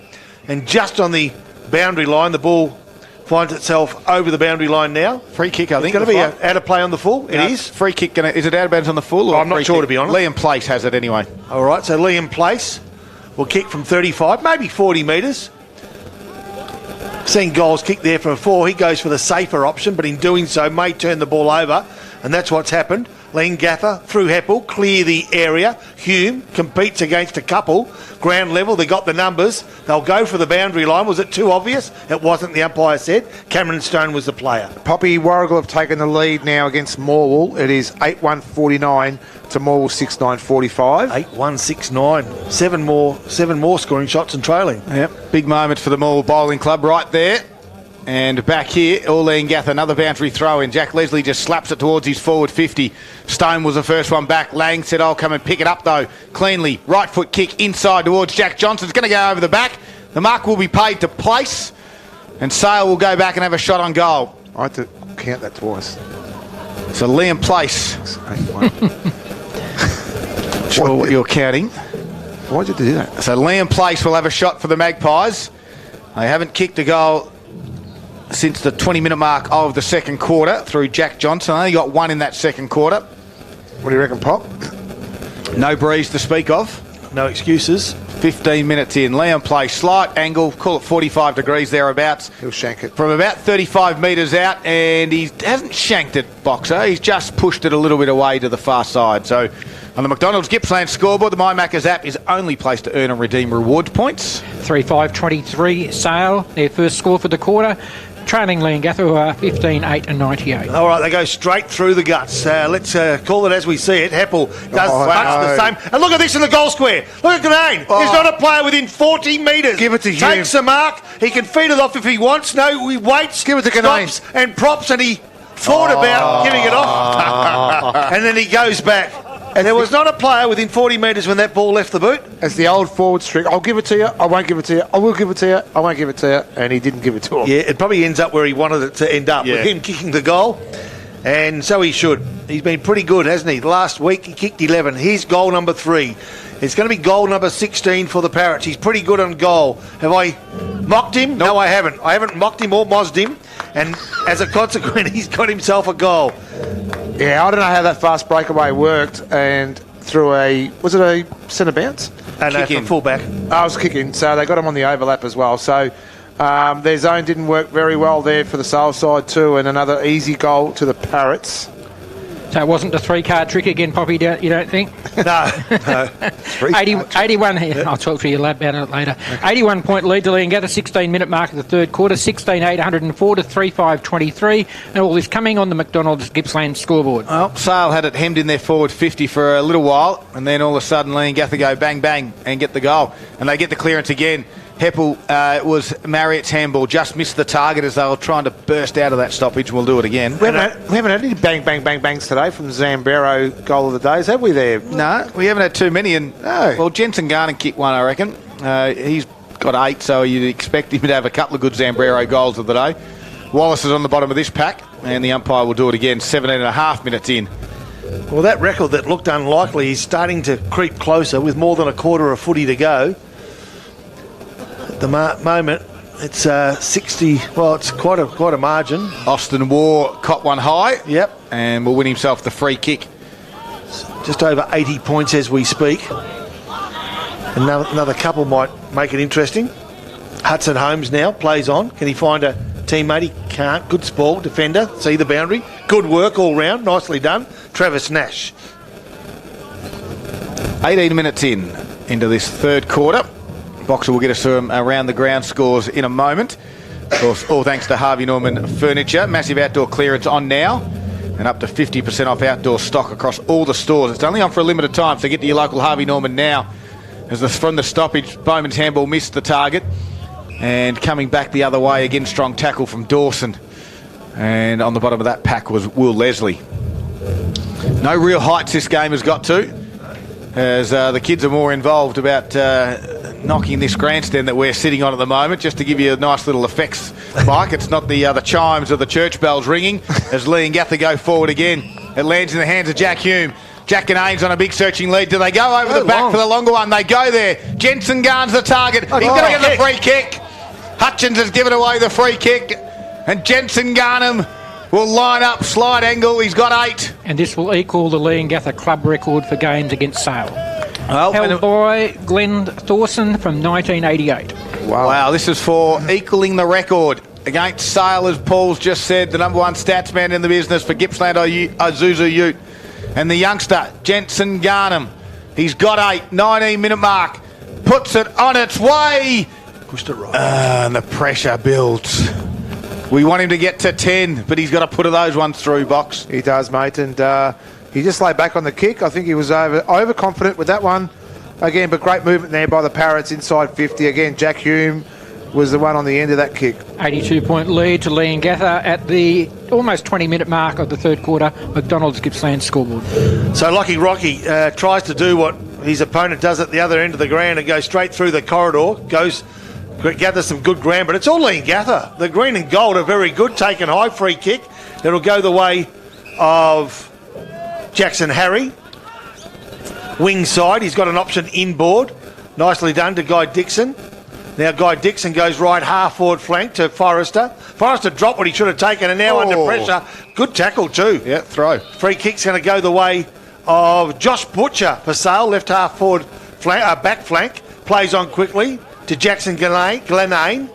And just on the boundary line, the ball finds itself over the boundary line now. Free kick, I think. It's going to be out of play on the full. It is. Free kick. Is it out of bounds on the full? Or I'm not sure, kick? to be honest. Liam Place has it anyway. All right, so Liam Place will kick from 35, maybe 40 metres. Seeing goals kick there from 4, he goes for the safer option, but in doing so may turn the ball over, and that's what's happened. Leongatha through Heppel, clear the area. Hume competes against a couple. Ground level, they got the numbers. They'll go for the boundary line. Was it too obvious? It wasn't, the umpire said. Cameron Stone was the player. Poppy Warrigal have taken the lead now against Morwell. It is 8-1-49 to Morwell 6-9-45. 8-1-6-9. Seven more scoring shots and trailing. Yep. Big moment for the Morwell Bowling Club right there. And back here, all Leongatha, another boundary throw in. Jack Leslie just slaps it towards his forward 50. Stone was the first one back. Lang said, I'll come and pick it up though. Cleanly, right foot kick inside towards Jack Johnson. It's going to go over the back. The mark will be paid to Place. And Sale will go back and have a shot on goal. I had to count that twice. So Liam Place. Sure what you're counting. Why did you do that? So Liam Place will have a shot for the Magpies. They haven't kicked a goal since the 20-minute mark of the second quarter through Jack Johnson. Only got one in that second quarter. What do you reckon, Pop? No breeze to speak of. No excuses. 15 minutes in. Leon plays slight angle, call it 45 degrees thereabouts. He'll shank it. From about 35 metres out, and he hasn't shanked it, Boxer. He's just pushed it a little bit away to the far side. So on the McDonald's Gippsland scoreboard, the MyMaccas app is only place to earn and redeem reward points. 3-5-23 Sale, their first score for the quarter. Trailing Leongatha, who are 15-8 and 98. All right, they go straight through the guts. Let's call it as we see it. Heppel does much the same. And look at this in the goal square. Look at Grenane. There's not a player within 40 metres. Give it to him. Takes a mark. He can feed it off if he wants. No, he waits. Give it to Grenane. Stops and props, and he thought about giving it off. And then he goes back. And there was not a player within 40 metres when that ball left the boot. It's the old forward trick. I'll give it to you. I won't give it to you. I will give it to you. I won't give it to you. And he didn't give it to him. Yeah, it probably ends up where he wanted it to end up, with him kicking the goal. And so he should. He's been pretty good, hasn't he? Last week he kicked 11. Here's goal number 3. It's going to be goal number 16 for the Parrots. He's pretty good on goal. Have I mocked him? Nope. No, I haven't. I haven't mocked him or mozzed him. And as a consequence, he's got himself a goal. Yeah, I don't know how that fast breakaway worked. And through was it a centre bounce? No, from full-back. I was kicking, so they got him on the overlap as well. So their zone didn't work very well there for the Sale side too, and another easy goal to the Parrots. So it wasn't the 3-card trick again, Poppy, you don't think? No. 81 here. I'll talk to you about it later. 81-point lead to Leongatha, 16-minute mark of the third quarter, 16-8, 104 to 3-5-23. And all this coming on the McDonald's Gippsland scoreboard. Well, Sale had it hemmed in their forward 50 for a little while, and then all of a sudden Leongatha go bang, bang, and get the goal. And they get the clearance again. Heppel, it was Marriott's handball, just missed the target as they were trying to burst out of that stoppage. We'll do it again. We haven't had any bang, bang, bang, bangs today from Zambero goal of the days, have we there? No, we haven't had too many. And well, Jensen Garner kicked one, I reckon. He's got 8, so you'd expect him to have a couple of good Zambero goals of the day. Wallace is on the bottom of this pack, and the umpire will do it again, 17.5 minutes in. Well, that record that looked unlikely is starting to creep closer with more than a quarter of footy to go. At the moment, it's 60. Well, it's quite a margin. Austin Waugh caught one high. Yep. And will win himself the free kick. Just over 80 points as we speak. Another couple might make it interesting. Hudson Holmes now plays on. Can he find a teammate? He can't. Good ball, defender. See the boundary. Good work all round. Nicely done. Travis Nash. 18 minutes into this third quarter. Boxer will get us some around the ground scores in a moment. Of course, all thanks to Harvey Norman Furniture. Massive outdoor clearance on now, and up to 50% off outdoor stock across all the stores. It's only on for a limited time, so get to your local Harvey Norman now. As from the stoppage, Bowman's handball missed the target, and coming back the other way, again, strong tackle from Dawson. And on the bottom of that pack was Will Leslie. No real heights this game has got to, as the kids are more involved about knocking this grandstand that we're sitting on at the moment. Just to give you a nice little effects, Mike, it's not the chimes of the church bells ringing as Leongatha go forward again. It lands in the hands of Jack Hume. Jack and Ains on a big searching lead. Do they go over the back for the longer one? They go there. Jensen Garn's the target. He's going to get the free kick. Hutchins has given away the free kick, and Jensen Garnham will line up, slide angle. He's got 8. And this will equal the Leongatha club record for games against Sale. Well, held by Glenn Thorson from 1988. Wow, this is for equalling the record against Sale, as Paul's just said, the number 1 stats man in the business for Gippsland Isuzu Ute. And the youngster, Jensen Garnham, he's got 8, 19-minute mark, puts it on its way. Pushed it right. And the pressure builds. We want him to get to 10, but he's got to put those ones through, Box. He does, mate, and he just laid back on the kick. I think he was overconfident with that one. Again, but great movement there by the Parrots inside 50. Again, Jack Hume was the one on the end of that kick. 82-point lead to Leongatha at the almost 20-minute mark of the third quarter. McDonald's Gippsland scoreboard. So Lucky Rocky tries to do what his opponent does at the other end of the ground and goes straight through the corridor. Gathers some good ground, but it's all Leongatha. The green and gold are very good. Taken high, free kick. It'll go the way of Jackson Harry. Wing side, he's got an option inboard. Nicely done to Guy Dixon. Now Guy Dixon goes right half forward flank to Forrester. Forrester dropped what he should have taken and now under pressure. Good tackle too. Yeah, throw. Free kick's going to go the way of Josh Butcher for Sale. Left half forward flank, back flank. Plays on quickly to Jackson Glenane.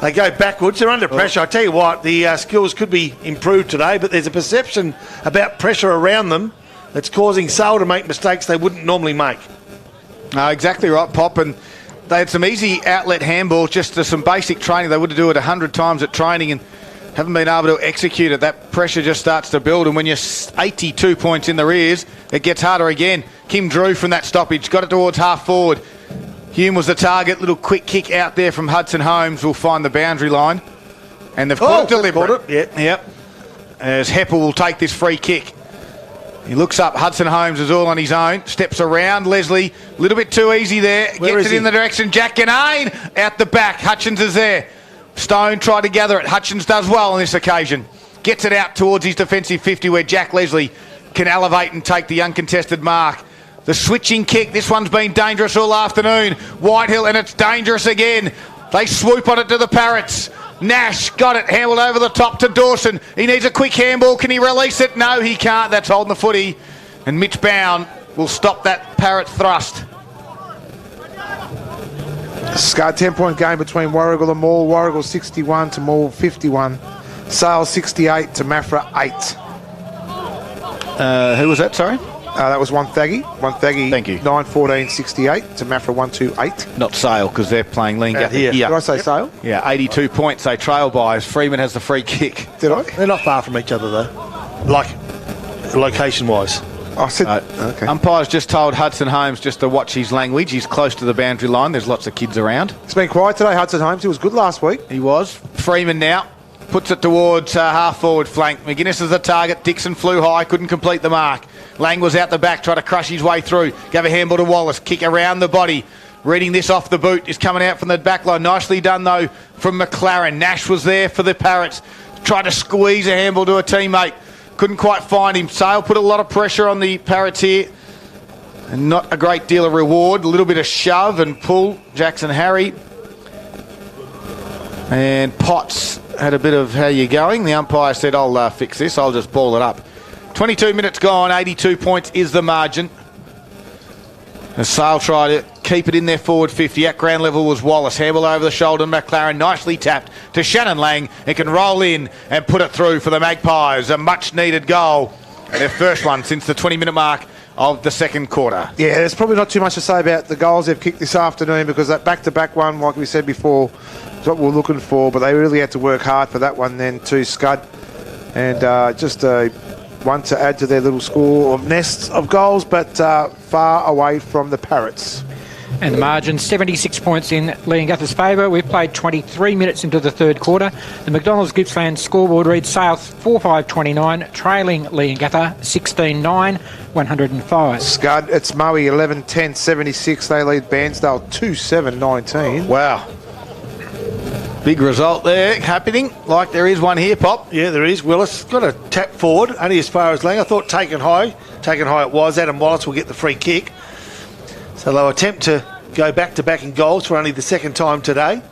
They go backwards. They're under pressure. I tell you what, the skills could be improved today, but there's a perception about pressure around them that's causing Sale to make mistakes they wouldn't normally make. No, exactly right, Pop. And they had some easy outlet handball, just some basic training. They would do it 100 times at training and haven't been able to execute it. That pressure just starts to build, and when you're 82 points in the rears, it gets harder again. Kim Drew from that stoppage, got it towards half forward. Hume was the target. Little quick kick out there from Hudson Holmes will find the boundary line. And they've caught it deliberate. Yep. As Heppel will take this free kick. He looks up. Hudson Holmes is all on his own. Steps around Leslie. A little bit too easy there. Gets it in the direction. Jack Ganane out the back. Hutchins is there. Stone tried to gather it. Hutchins does well on this occasion. Gets it out towards his defensive 50 where Jack Leslie can elevate and take the uncontested mark. The switching kick, this one's been dangerous all afternoon. Whitehill, and it's dangerous again. They swoop on it to the Parrots. Nash got it, handled over the top to Dawson. He needs a quick handball. Can he release it? No, he can't. That's holding the footy. And Mitch Bound will stop that Parrot thrust. Scud 10-point game between Warrigal and Maul. Warrigal 61 to Maul 51. Sale 68 to Maffra 8. Who was that, sorry? That was one Thaggy. Thank you. 9-14-68 to Maffra 1-2-8. Not Sale, because they're playing Leongatha here. Did I say Sale? Yeah, 82 points they trail by as Freeman has the free kick. Did I? They're not far from each other though, like location-wise. I said, okay. Umpire's just told Hudson Holmes just to watch his language. He's close to the boundary line. There's lots of kids around. It's been quiet today, Hudson Holmes. He was good last week. He was. Freeman now puts it towards half-forward flank. McGuinness is the target. Dixon flew high, couldn't complete the mark. Lang was out the back, tried to crush his way through. Gave a handball to Wallace. Kick around the body. Reading this off the boot is coming out from the back line. Nicely done, though, from McLaren. Nash was there for the Parrots. Tried to squeeze a handball to a teammate. Couldn't quite find him. Sale put a lot of pressure on the Parrots here. And not a great deal of reward. A little bit of shove and pull. Jackson Harry. And Potts had a bit of how you going. The umpire said, I'll fix this. I'll just ball it up. 22 minutes gone. 82 points is the margin. As Sale tried to keep it in their forward 50. At ground level was Wallace. Handball over the shoulder. McLaren nicely tapped to Shannon Lang. It can roll in and put it through for the Magpies. A much needed goal. And their first one since the 20-minute mark of the second quarter. Yeah, there's probably not too much to say about the goals they've kicked this afternoon because that back-to-back one, like we said before, is what we're looking for. But they really had to work hard for that one then too, Scud. And just one to add to their little score of nests of goals, but far away from the Parrots. And the margin, 76 points in Leongatha's favour. We've played 23 minutes into the third quarter. The McDonald's Gippsland scoreboard reads Sale 4-5-29, trailing Leongatha 16-9, 105. Scud, it's Moe 11-10-76. They lead Bairnsdale 2-7-19. Wow. Big result there happening, like there is one here, Pop. Yeah, there is. Willis got a tap forward, only as far as Lang. I thought taken high it was. Adam Wallace will get the free kick. So they'll attempt to go back-to-back in goals for only the second time today.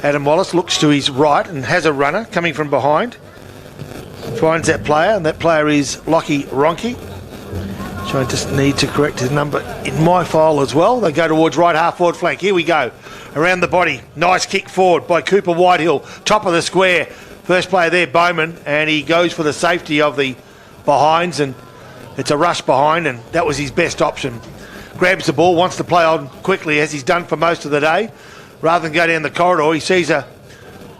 Adam Wallace looks to his right and has a runner coming from behind. Finds that player, and that player is Lockie Ronke. So I just need to correct his number in my file as well. They go towards right half-forward flank. Here we go. Around the body. Nice kick forward by Cooper Whitehill. Top of the square. First player there, Bowman, and he goes for the safety of the behinds, and it's a rush behind, and that was his best option. Grabs the ball, wants to play on quickly, as he's done for most of the day. Rather than go down the corridor, he sees a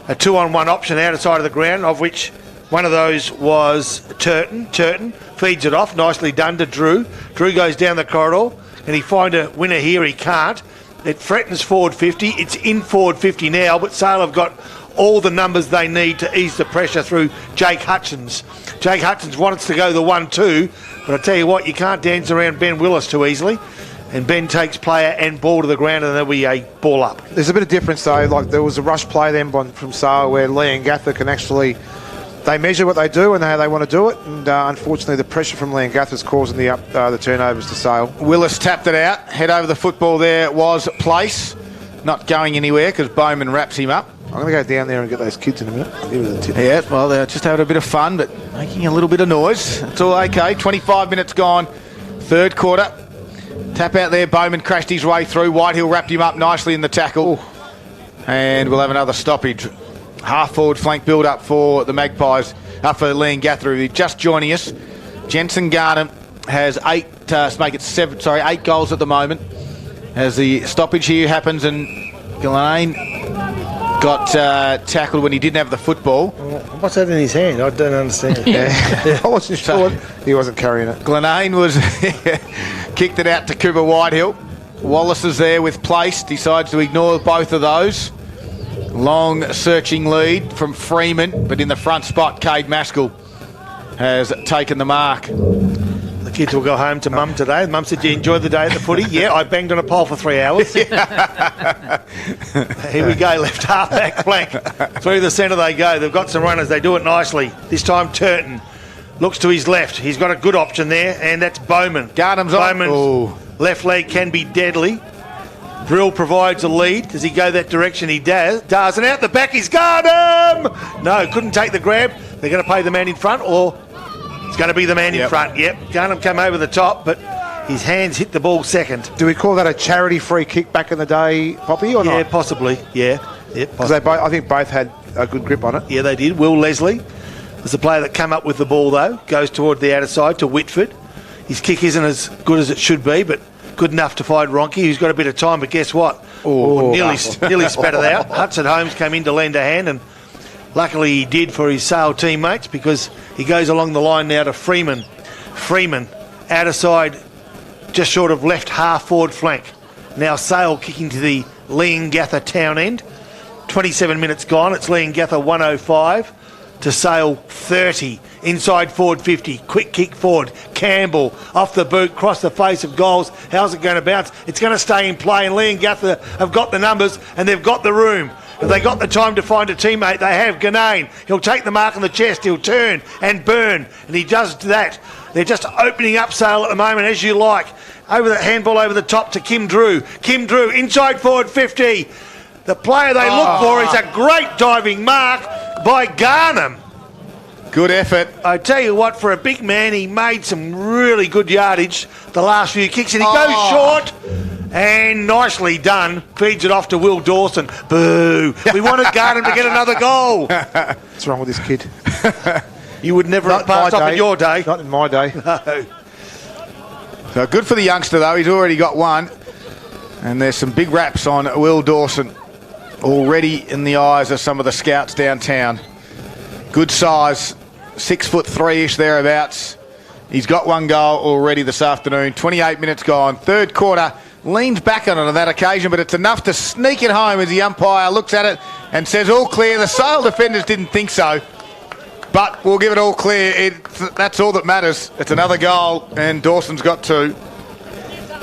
2-on-1 option outside of the ground, of which one of those was Turton. Turton feeds it off. Nicely done to Drew. Drew goes down the corridor. Can he find a winner here? He can't. It threatens forward 50. It's in forward 50 now, but Sale have got all the numbers they need to ease the pressure through Jake Hutchins. Jake Hutchins wants to go the 1-2, but I tell you what, you can't dance around Ben Willis too easily. And Ben takes player and ball to the ground, and there'll be a ball up. There's a bit of difference though. Like there was a rush play then from Sale where Leongatha can actually, they measure what they do and how they want to do it, and unfortunately the pressure from Leongatha is causing the turnovers to Sale. Willis tapped it out. Head over the football there was Place. not going anywhere because Bowman wraps him up. I'm going to go down there and get those kids in a minute. Give it a tip. Yeah, well, they're just having a bit of fun, but making a little bit of noise. It's all okay. 25 minutes gone. Third quarter. Tap out there. Bowman crashed his way through. Whitehill wrapped him up nicely in the tackle. Ooh. And we'll have another stoppage. Half forward flank build up for the Magpies, for Leongatha, who's just joining us. Jensen Garnham has 8 goals at the moment. As the stoppage here happens, and Gillane got tackled when he didn't have the football. What's that in his hand? I don't understand. I wasn't sure. He wasn't carrying it. Glenane was kicked it out to Cooper Whitehill. Wallace is there with place, decides to ignore both of those. Long searching lead from Freeman, but in the front spot, Cade Maskell has taken the mark. The kids will go home to Mum today. Mum said, you enjoyed the day at the footy? Yeah, I banged on a pole for 3 hours. Here we go, left half-back flank. Through the centre they go. They've got some runners. They do it nicely. This time Turton looks to his left. He's got a good option there, and that's Bowman. Garnham's Bowman's left leg can be deadly. Brill provides a lead. Does he go that direction? He does. And out the back is Garnham! No, couldn't take the grab. They're going to play the man in front, or it's going to be the man in front. Yep. Garnham came over the top, but his hands hit the ball second. Do we call that a charity free kick back in the day, Poppy, or not? Yeah, possibly. Yeah. Because I think both had a good grip on it. Yeah, they did. Will Leslie was the player that came up with the ball, though. Goes toward the outer side to Whitford. His kick isn't as good as it should be, but good enough to find Ronke, who's got a bit of time, but guess what? Nearly spat it out. Hudson Holmes came in to lend a hand, and luckily he did for his Sale teammates, because he goes along the line now to Freeman. Freeman, outer side, just short of left half forward flank. Now Sale kicking to the Leongatha town end. 27 minutes gone. It's Leongatha 105 to Sale 30. Inside forward 50. Quick kick forward. Campbell off the boot, cross the face of goals. How's it going to bounce? It's going to stay in play, and Leongatha have got the numbers and they've got the room. Have they got the time to find a teammate? They have. Ganane. He'll take the mark on the chest. He'll turn and burn, and he does that. They're just opening up Sale at the moment, as you like. Over the handball over the top to Kim Drew. Kim Drew inside forward 50. The player they look for is a great diving mark by Garnham. Good effort. I tell you what, for a big man, he made some really good yardage the last few kicks, and he goes short. And nicely done. Feeds it off to Will Dawson. Boo. We wanted Garnham to get another goal. What's wrong with this kid? You would never have passed off in your day. Not in my day. No. So good for the youngster, though. He's already got one. And there's some big raps on Will Dawson already in the eyes of some of the scouts downtown. Good size, 6'3" thereabouts. He's got one goal already this afternoon. 28 minutes gone. Third quarter. Leans back on it on that occasion, but it's enough to sneak it home as the umpire looks at it and says all clear. The Sale defenders didn't think so, but we'll give it all clear. That's all that matters. It's another goal, and Dawson's got 2.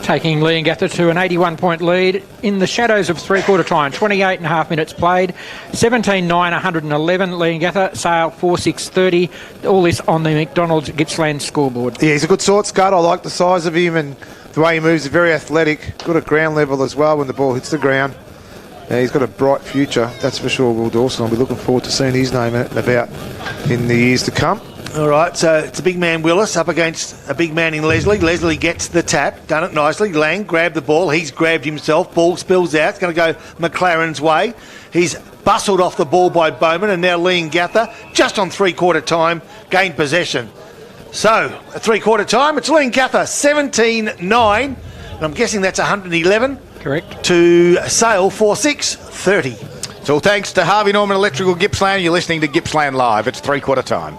Taking Leongatha to an 81-point lead in the shadows of three-quarter time. 28 and a half minutes played. 17-9, 111. Leongatha, Sale 4-6-30. All this on the McDonald's Gippsland scoreboard. Yeah, he's a good sort, Scott. I like the size of him and the way he moves. He's very athletic. Good at ground level as well when the ball hits the ground. Yeah, he's got a bright future, that's for sure, Will Dawson. I'll be looking forward to seeing his name out and about in the years to come. All right, so it's a big man Willis up against a big man in Leslie. Leslie gets the tap, done it nicely. Lang grabbed the ball, he's grabbed himself, ball spills out, it's going to go McLaren's way. He's bustled off the ball by Bowman, and now Leongatha, just on three-quarter time, gained possession. So, at three-quarter time, it's Leongatha 17-9, and I'm guessing that's 111. Correct. To Sale 4-6-30. So thanks to Harvey Norman Electrical Gippsland. You're listening to Gippsland Live. It's three-quarter time.